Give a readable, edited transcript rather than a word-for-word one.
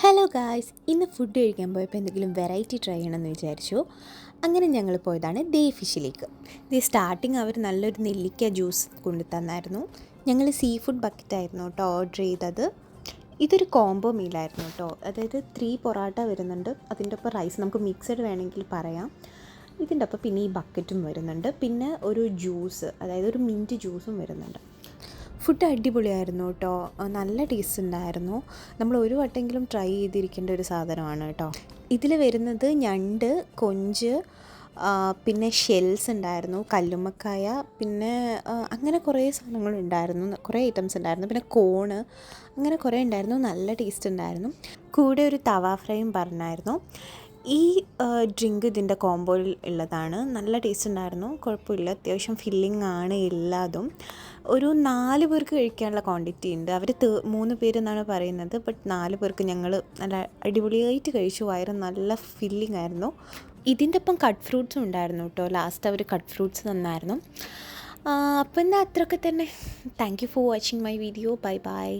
Hello guys, ഇന്ന് food കഴിക്കാൻ പോയപ്പോൾ എന്തെങ്കിലും വെറൈറ്റി ട്രൈ ചെയ്യണമെന്ന് വിചാരിച്ചു. അങ്ങനെ ഞങ്ങൾ പോയതാണ് ദേ ഫിഷിലേക്ക്. സ്റ്റാർട്ടിങ് അവർ നല്ലൊരു നെല്ലിക്ക ജ്യൂസ് കൊണ്ടു തന്നായിരുന്നു. ഞങ്ങൾ സീ ഫുഡ് ബക്കറ്റായിരുന്നു കേട്ടോ ഓർഡർ ചെയ്തത്. ഇതൊരു കോംബോ മീലായിരുന്നു കേട്ടോ. അതായത് 3 പൊറാട്ട വരുന്നുണ്ട്, അതിൻ്റെ ഒപ്പം റൈസ് നമുക്ക് മിക്സഡ് വേണമെങ്കിൽ പറയാം. ഇതിൻ്റെ ഒപ്പം പിന്നെ ഈ ബക്കറ്റും വരുന്നുണ്ട്, പിന്നെ ഒരു ജ്യൂസ്, അതായത് ഒരു മിൻറ്റ് ജ്യൂസും വരുന്നുണ്ട്. ഫുഡ് അടിപൊളിയായിരുന്നു കേട്ടോ, നല്ല ടേസ്റ്റ് ഉണ്ടായിരുന്നു. നമ്മൾ ഒരു വട്ടെങ്കിലും ട്രൈ ചെയ്തിരിക്കേണ്ട ഒരു സാധനമാണ് കേട്ടോ. ഇതിൽ വരുന്നത് ഞണ്ട്, കൊഞ്ച്, പിന്നെ ഷെൽസ് ഉണ്ടായിരുന്നു, കല്ലുമ്മക്കായ, പിന്നെ അങ്ങനെ കുറേ സാധനങ്ങളുണ്ടായിരുന്നു, കുറേ ഐറ്റംസ് ഉണ്ടായിരുന്നു. പിന്നെ കോണ്, അങ്ങനെ കുറേ ഉണ്ടായിരുന്നു. നല്ല ടേസ്റ്റ് ഉണ്ടായിരുന്നു. കൂടെ ഒരു തവ ഫ്രൈയും പറഞ്ഞായിരുന്നു. ഈ ഡ്രിങ്ക് ഇതിൻ്റെ കോംബോയിൽ ഉള്ളതാണ്. നല്ല ടേസ്റ്റ് ഉണ്ടായിരുന്നു, കുഴപ്പമില്ല. അത്യാവശ്യം ഫില്ലിംഗ് ആണ് എല്ലാതും. ഒരു 4 പേർക്ക് കഴിക്കാനുള്ള ക്വാണ്ടിറ്റി ഉണ്ട്. അവർ 3 പേരെന്നാണ് പറയുന്നത്, ബട്ട് 4 പേർക്ക് ഞങ്ങൾ നല്ല അടിപൊളിയായിട്ട് കഴിച്ചു. വയറ് നല്ല ഫില്ലിംഗ് ആയിരുന്നു. ഇതിൻ്റെ ഒപ്പം കട്ട് ഫ്രൂട്ട്സും ഉണ്ടായിരുന്നു കേട്ടോ. ലാസ്റ്റ് അവർ കട്ട് ഫ്രൂട്ട്സ് തന്നായിരുന്നു. അപ്പോൾ എന്താ, അത്രയൊക്കെ തന്നെ. Thank you for watching my video. Bye bye.